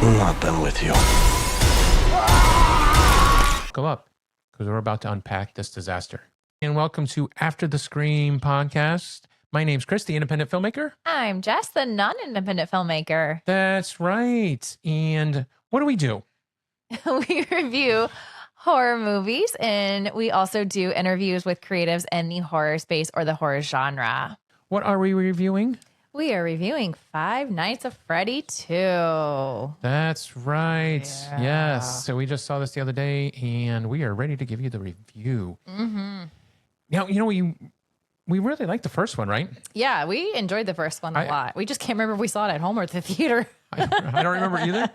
I'm not done with you. Go up, because we're about to unpack this disaster. And welcome to After the Scream podcast. My name's Chris, the independent filmmaker. I'm Jess, the non-independent filmmaker. That's right. And what do we do? We review horror movies, and we also do interviews with creatives in the horror space or the horror genre. What are we reviewing? We are reviewing Five Nights of Freddy 2. That's right. Yeah. Yes. So we just saw this the other day, and we are ready to give you the review. Mm-hmm. Now, we really liked the first one, right? Yeah, we enjoyed the first one a lot. We just can't remember if we saw it at home or at the theater. I don't remember either.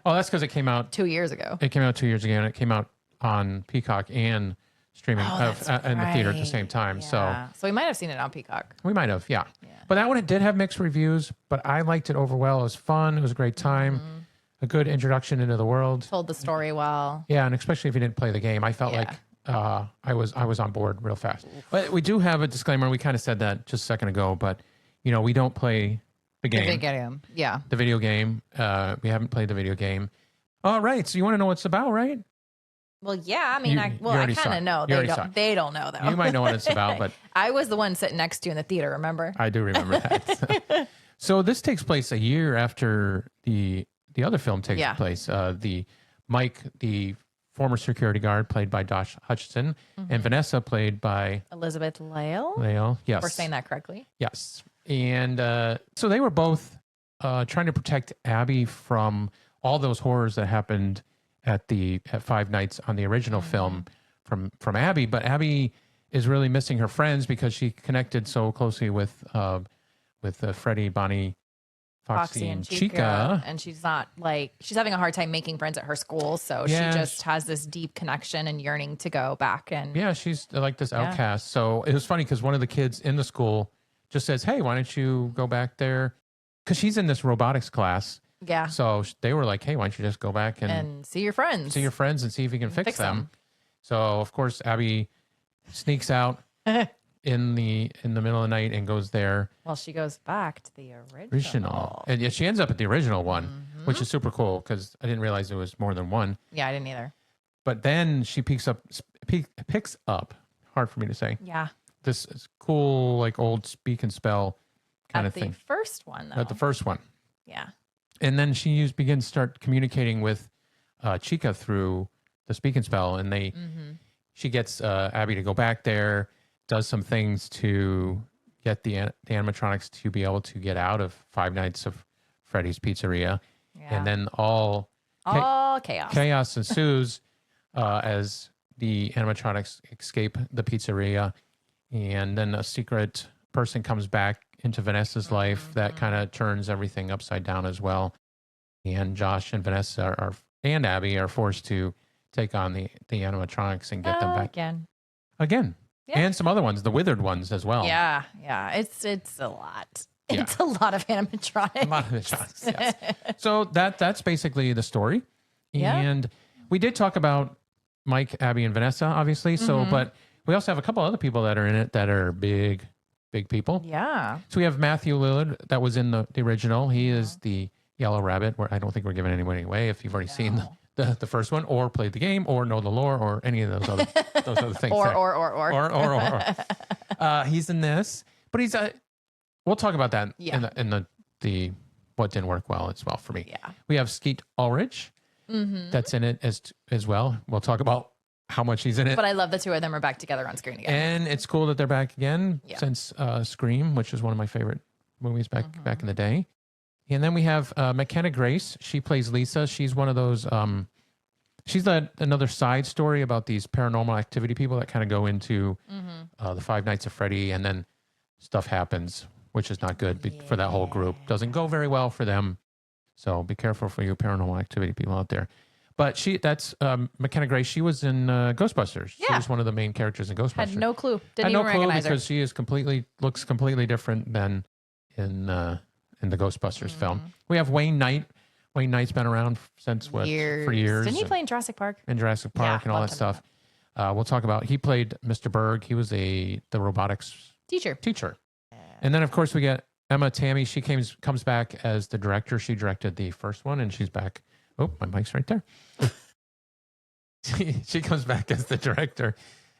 Oh, that's because it came out 2 years ago. It came out 2 years ago, and it came out on Peacock and streaming in the theater at the same time. Yeah. So we might have seen it on Peacock. We might have, yeah. But that one, it did have mixed reviews, but I liked it overall. It was fun. It was a great time. A good introduction into the world. Told the story well. Yeah, and especially if you didn't play the game, I felt like I was on board real fast. But we do have a disclaimer. We kind of said that just a second ago, but we don't play the game. The video. Yeah. The video game. We haven't played the video game. All right. So you want to know what it's about, right? Well, yeah. I mean, I kind of know. They don't know, though. You might know what it's about, but I was the one sitting next to you in the theater, remember? I do remember that. So this takes place a year after the other film takes place. The former security guard, played by Josh Hutcherson, and Vanessa, played by Elizabeth Lale. Lale, yes. We're saying that correctly. Yes. And so they were both trying to protect Abby from all those horrors that happened at Five Nights on the original film from Abby. But Abby is really missing her friends because she connected so closely with Freddy, Bonnie, Foxy, and Chica. And she's having a hard time making friends at her school. So she just has this deep connection and yearning to go back. And yeah, she's like this outcast. So it was funny because one of the kids in the school just says, "Hey, why don't you go back there?" Because she's in this robotics class. Yeah. So they were like, "Hey, why don't you just go back and see your friends? See your friends and see if you can fix them." So of course, Abby sneaks out in the middle of the night and goes there. Well, she goes back to the original. And yeah, she ends up at the original one, which is super cool because I didn't realize there was more than one. Yeah, I didn't either. But then she picks up. Hard for me to say. Yeah. This is cool, like old speak and spell kind of thing. At the first one, though. At the first one. Yeah. And then she begins to start communicating with Chica through the speak and spell, and she gets Abby to go back there, does some things to get the animatronics to be able to get out of Five Nights of Freddy's Pizzeria, and then all chaos ensues as the animatronics escape the pizzeria, and then a secret person comes back into Vanessa's life that kind of turns everything upside down as well. And Josh and Vanessa and Abby are forced to take on the animatronics and get them back again. Yeah. And some other ones, the withered ones as well. Yeah. It's a lot. Yeah. It's a lot of animatronics. A lot of animatronics, yes. So that's basically the story. And we did talk about Mike, Abby, and Vanessa, obviously. So, but we also have a couple other people that are in it that are big people. Yeah. So we have Matthew Lillard that was in the original. He is the Yellow Rabbit, where I don't think we're giving anyone away if you've already seen the first one or played the game or know the lore or any of those other things. or. He's in this, but he's we'll talk about that in the what didn't work well as well for me. Yeah. We have Skeet Ulrich that's in it as well. We'll talk about how much he's in it. But I love the two of them are back together on screen again. And it's cool that they're back again since Scream, which is one of my favorite movies back in the day. And then we have McKenna Grace. She plays Lisa. She's one of those, she's another side story about these paranormal activity people that kind of go into the Five Nights of Freddy, and then stuff happens, which is not good for that whole group. Doesn't go very well for them. So be careful for you paranormal activity people out there. But that's McKenna Grace. She was in Ghostbusters. Yeah. She was one of the main characters in Ghostbusters. Had no clue. Didn't even recognize her. Because she is looks completely different than in the Ghostbusters film. We have Wayne Knight. Wayne Knight's been around since for years. Didn't he play in Jurassic Park? In Jurassic Park and all that stuff. We'll talk about. He played Mr. Berg. He was the robotics teacher. And then of course we get Emma Tammy. She comes back as the director. She directed the first one, and she's back Oh, my mic's right there. She comes back as the director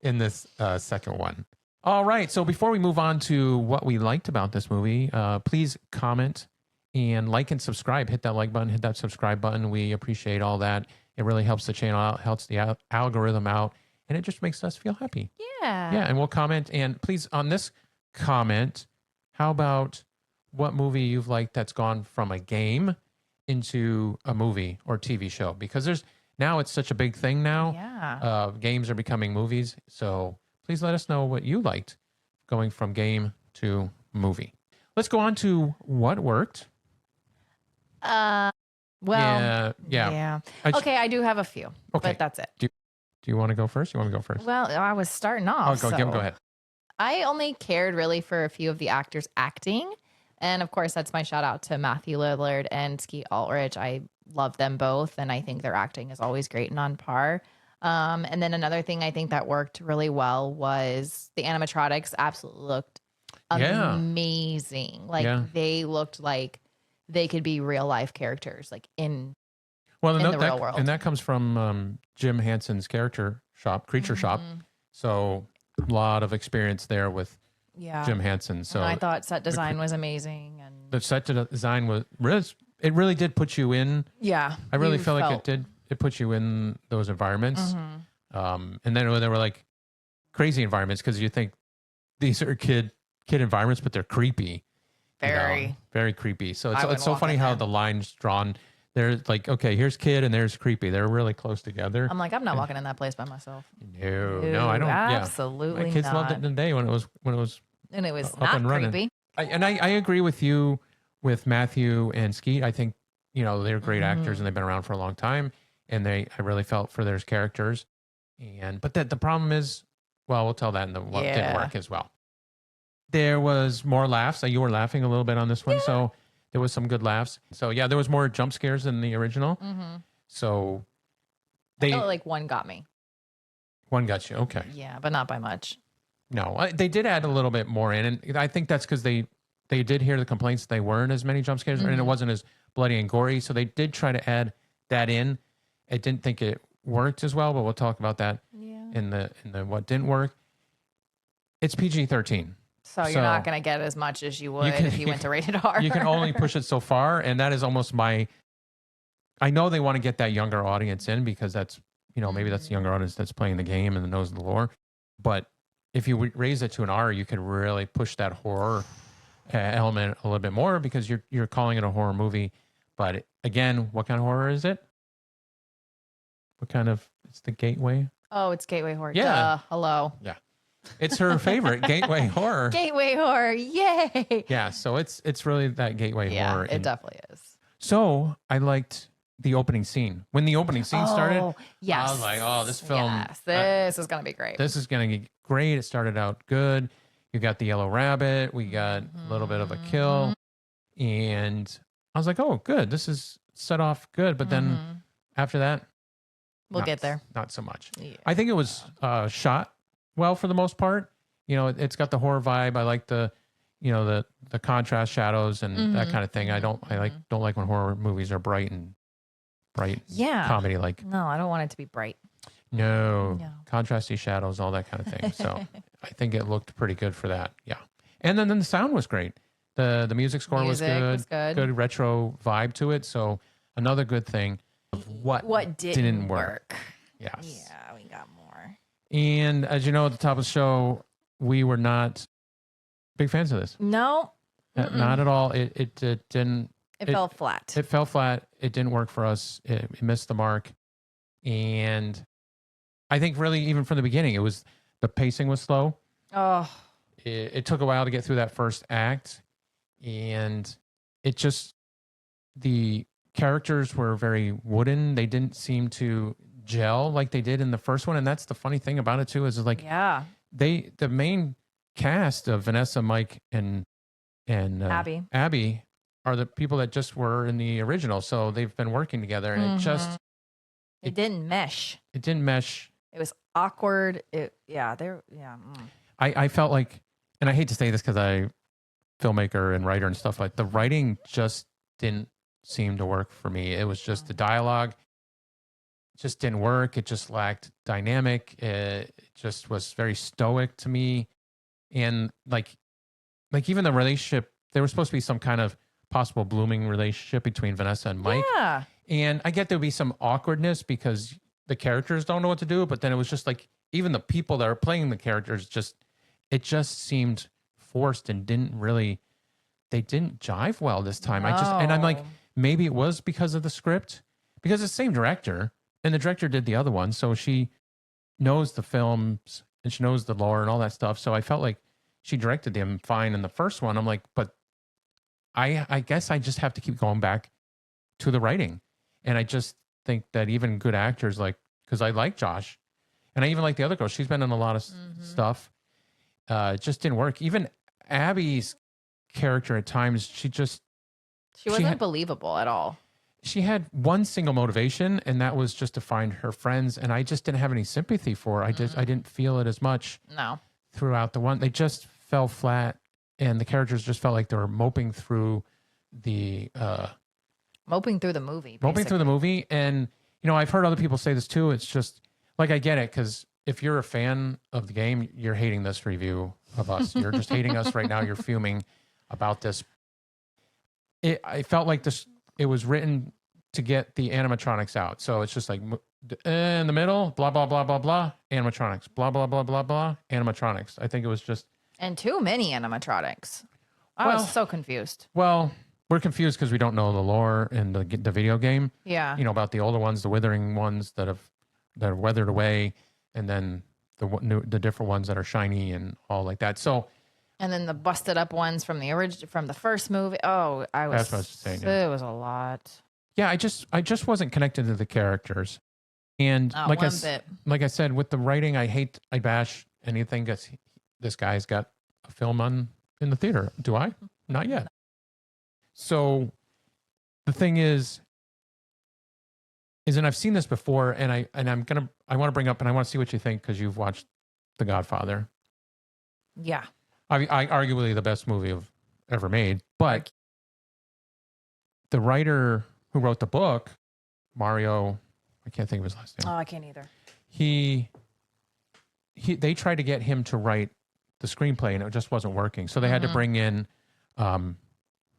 in this second one. All right. So before we move on to what we liked about this movie, please comment and like and subscribe. Hit that like button, hit that subscribe button. We appreciate all that. It really helps the channel out, helps the algorithm out, and it just makes us feel happy. Yeah. Yeah. And we'll comment. And please, on this comment, how about what movie you've liked that's gone from a game into a movie or TV show? Because now it's such a big thing now. Yeah. Games are becoming movies. So please let us know what you liked going from game to movie. Let's go on to what worked. Well, yeah. Okay, I do have a few, Okay. but that's it. Do you want to go first? You want me to go first? Well, I was starting off. Go ahead. I only cared really for a few of the actors acting. And of course, that's my shout out to Matthew Lillard and Skeet Ulrich. I love them both. And I think their acting is always great and on par. And then another thing I think that worked really well was the animatronics absolutely looked amazing. Like they looked like they could be real life characters, like in the real world. And that comes from Jim Henson's creature shop. So a lot of experience there with Jim Henson. So and I thought set design was amazing, and the set design was really did put you in. Yeah, I really felt like it did. It put you in those environments. And then they were like crazy environments because you think these are kid environments, but they're creepy. Very creepy. So it's so funny how the line's drawn. They're like, okay, here's kid and there's creepy. They're really close together. I'm like, I'm not walking in that place by myself. No, I don't. Absolutely My kids not. loved it in the day when it was and it was up not and running. creepy. I agree with you with Matthew and Skeet. I think they're great actors and they've been around for a long time, and I really felt for their characters. But the problem is, well, we'll tell that in the what didn't work as well. There was more laughs. You were laughing a little bit on this one, so there was some good laughs. So yeah, there was more jump scares than the original. So I felt like one got me. One got you, okay. Yeah, but not by much. No, they did add a little bit more in, and I think that's because they did hear the complaints they weren't as many jump scares, and it wasn't as bloody and gory. So they did try to add that in. I didn't think it worked as well, but we'll talk about that in the what didn't work. It's PG-13. So you're not going to get as much as you would if you went to rated R. You can only push it so far, and that is almost I know they want to get that younger audience in because that's, maybe that's the younger audience that's playing the game and knows the lore. But if you raise it to an R, you could really push that horror element a little bit more because you're calling it a horror movie. But again, what kind of horror is it? What kind of? It's the gateway. Oh, it's gateway horror. Yeah. Duh. Hello. Yeah. It's her favorite gateway horror. Gateway horror. Yay. Yeah. So it's really that gateway horror. It definitely is. So I liked the opening scene. When the opening scene started, yes. I was like, oh, this film. Yes, this is going to be great. This is going to be great. It started out good. You got the yellow rabbit. We got a little bit of a kill. And I was like, oh, good. This is set off good. But then after that, we'll get there. Not so much. Yeah. I think it was shot well for the most part. It's got the horror vibe. I like the contrast shadows and that kind of thing. I don't like when horror movies are bright comedy. Like, no, I don't want it to be bright. No, contrasty shadows, all that kind of thing. So I think it looked pretty good for that. Yeah. And then the sound was great. The music score was good. Good retro vibe to it. So another good thing of what didn't work. Yes. Yeah, we got more. And as you know, at the top of the show, we were not big fans of this. No. Not at all. It didn't. It fell flat. It fell flat. It didn't work for us. It missed the mark. And I think really even from the beginning, the pacing was slow. Oh. It took a while to get through that first act. And the characters were very wooden. They didn't seem to gel like they did in the first one. And that's the funny thing about it too, is like, the main cast of Vanessa, Mike, and Abby are the people that just were in the original. So they've been working together and it didn't mesh. It didn't mesh. It was awkward. I felt like, and I hate to say this because I filmmaker and writer and stuff, like the writing just didn't seem to work for me. It was just the dialogue just didn't work. It just lacked dynamic. It just was very stoic to me. And like even the relationship, there was supposed to be some kind of possible blooming relationship between Vanessa and Mike. Yeah. And I get there'll be some awkwardness because the characters don't know what to do, but then it was just like even the people that are playing the characters it just seemed forced and they didn't jive well this time. And I'm like, No. maybe it was because of the script, because it's the same director and the director did the other one. So she knows the films and she knows the lore and all that stuff. So I felt like she directed them fine in the first one. I'm like, but I guess I just have to keep going back to the writing. And I just think that even good actors, like, because I like Josh and I even like the other girl, she's been in a lot of stuff. It just didn't work. Even Abby's character at times, she wasn't believable at all. She had one single motivation, and that was just to find her friends. And I just didn't have any sympathy for her. I didn't feel it as much. No. Throughout the one. They just fell flat, and the characters just felt like they were moping through the Moping through the movie. moping through the movie. And I've heard other people say this too. It's just like I get it, because if you're a fan of the game, you're hating this review of us. You're just hating us right now. You're fuming about this. I felt like this. It was written to get the animatronics out. So it's just like in the middle, blah, blah, blah, blah, blah, animatronics, blah, blah, blah, blah, blah, animatronics. I think it was just. And too many animatronics. I was so confused. Well, we're confused because we don't know the lore in the video game. Yeah. About the older ones, the withering ones that are weathered away, and then the different ones that are shiny and all like that. So. And then the busted up ones from the first movie. Oh, That's what I was saying. It was a lot. Yeah, I just wasn't connected to the characters, and like I said, with the writing, I bash anything because this guy's got a film in the theater. Do I? Not yet. So the thing is, and I've seen this before, and I want to bring up, and I want to see what you think because you've watched The Godfather. Yeah. I arguably the best movie ever made, but the writer who wrote the book, Mario, I can't think of his last name. Oh, I can't either. They tried to get him to write the screenplay, and it just wasn't working. So they had to bring in, oh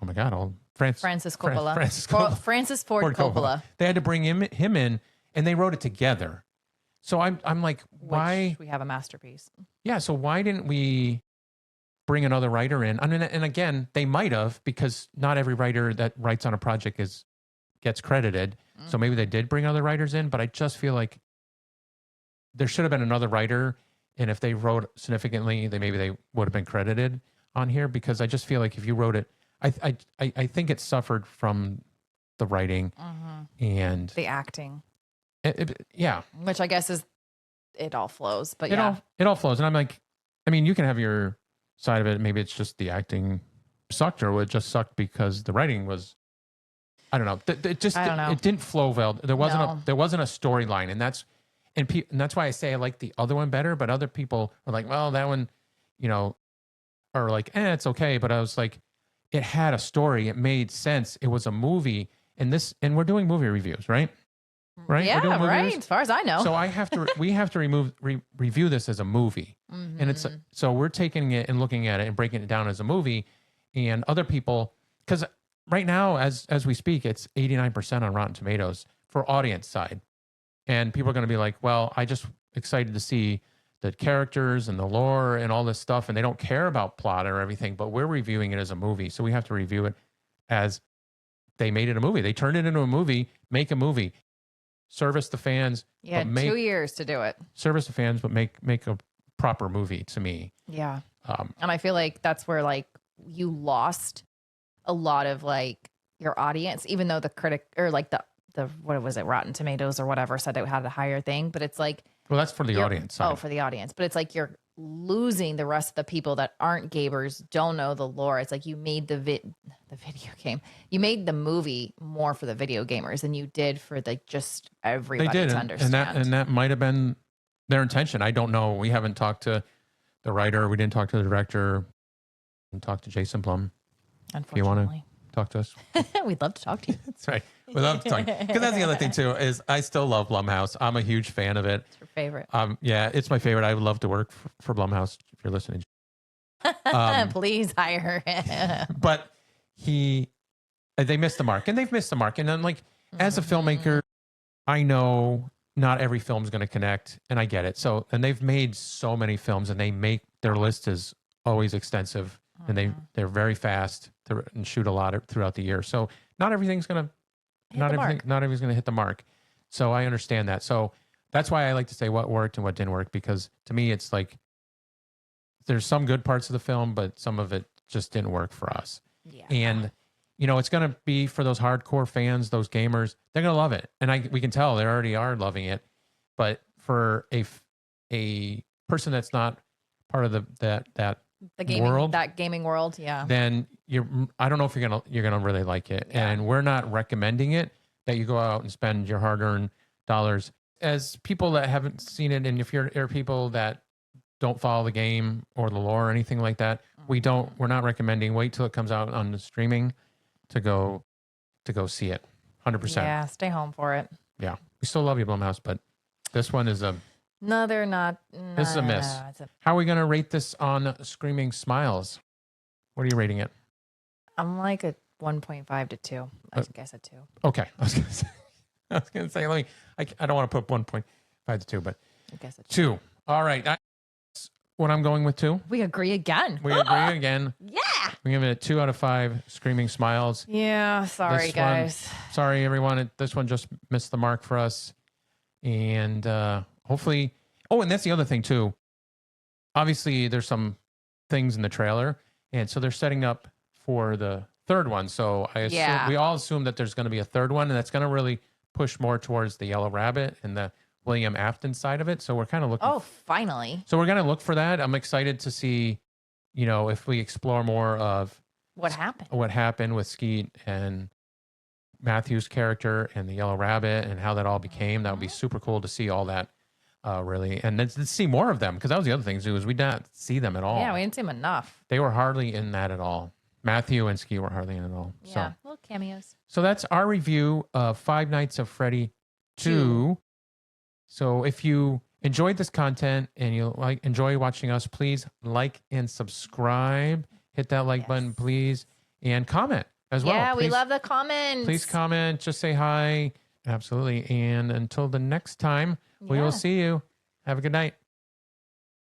my God, Francis Coppola. Francis Ford Coppola. Coppola. They had to bring him in, and they wrote it together. So I'm like, why? Which we have a masterpiece. Yeah. So why didn't we bring another writer in? I mean, and again, they might have, because not every writer that writes on a project gets credited. So maybe they did bring other writers in, but I just feel like there should have been another writer. And if they wrote significantly, maybe they would have been credited on here, because I just feel like if you wrote it, I think it suffered from the writing and the acting. Yeah. Which I guess it all flows, but it all flows. And I'm like, I mean, you can have your side of it. Maybe it's just the acting sucked, or it just sucked because the writing was, I don't know. It didn't flow well. There wasn't a storyline, and that's why I say I like the other one better. But other people are like, well, that one, are like, it's okay. But I was like, it had a story. It made sense. It was a movie, and we're doing movie reviews, right? Right? Yeah, we're doing movie right. reviews. As far as I know. So we have to review this as a movie. And so we're taking it and looking at it and breaking it down as a movie, and other people, because right now, as we speak, it's 89% on Rotten Tomatoes for audience side. And people are going to be like, well, I just excited to see the characters and the lore and all this stuff, and they don't care about plot or everything, but we're reviewing it as a movie. So we have to review it as they made it a movie. They turned it into a movie, make a movie, service the fans. Yeah, 2 years to do it. Service the fans, but make a proper movie, to me. Yeah. And I feel like that's where like you lost a lot of like your audience, even though the critic or like the what was it, Rotten Tomatoes or whatever said it had a higher thing, but it's like, well, that's for the audience side. Oh, for the audience. But it's like you're losing the rest of the people that aren't gamers, don't know the lore. It's like you made the video game. You made the movie more for the video gamers than you did for the just everybody to understand. And that might have been their intention. I don't know. We haven't talked to the writer. We didn't talk to the director. We didn't talk to Jason Blum. Unfortunately. If you want to talk to us. We'd love to talk to you. That's right. We love to talk. Because that's the other thing too, is I still love Blumhouse. I'm a huge fan of it. It's your favorite. Yeah, it's my favorite. I would love to work for Blumhouse if you're listening. Please hire him. But they missed the mark, and they've missed the mark. And then, like, as a filmmaker, I know not every film is going to connect, and I get it. So, and they've made so many films, and their list is always extensive, and they're very fast and shoot a lot throughout the year. So, not everything's going to not everything's going to hit the mark. So, I understand that. So, that's why I like to say what worked and what didn't work, because to me, it's like there's some good parts of the film, but some of it just didn't work for us. Yeah. And it's going to be for those hardcore fans, those gamers. They're going to love it, and we can tell they already are loving it. But for a person that's not part of that gaming world, yeah, then I don't know if you're gonna really like it. Yeah. And we're not recommending it that you go out and spend your hard-earned dollars. As people that haven't seen it, and if you're people that don't follow the game or the lore or anything like that, we're not recommending. Wait till it comes out on the streaming to go see it. 100%. Yeah, stay home for it. Yeah, we still love you, Blumhouse, but this one is no, they're not. This is a miss. How are we going to rate this on Screaming Smiles? What are you rating it? I'm like a 1.5 to 2. I guess a 2. Okay, I was going to say, I don't want to put 1.5 to 2, but I guess a 2. All right. That's what I'm going with 2. We agree again. We agree again. Yeah. We give it a 2 out of 5 Screaming Smiles. Yeah. Sorry, guys. Sorry, everyone. This one just missed the mark for us. And hopefully, and that's the other thing too. Obviously, there's some things in the trailer, and so they're setting up for the third one. So we all assume that there's going to be a third one, and that's going to really push more towards the Yellow Rabbit and the William Afton side of it. So we're kind of looking. Oh, finally! So we're going to look for that. I'm excited to see, if we explore more of what happened with Skeet and Matthew's character and the Yellow Rabbit and how that all became. That would be super cool to see all that, really, and then to see more of them, because that was the other thing too, is we didn't see them at all. Yeah, we didn't see them enough. They were hardly in that at all. Matthew and Ski were hardly in at all. Yeah, little cameos. So that's our review of Five Nights at Freddy 2. So if you enjoyed this content and you enjoy watching us, please like and subscribe. Hit that like button, please, and comment as well. Yeah, we love the comments. Please comment. Just say hi. Absolutely. And until the next time, we will see you. Have a good night.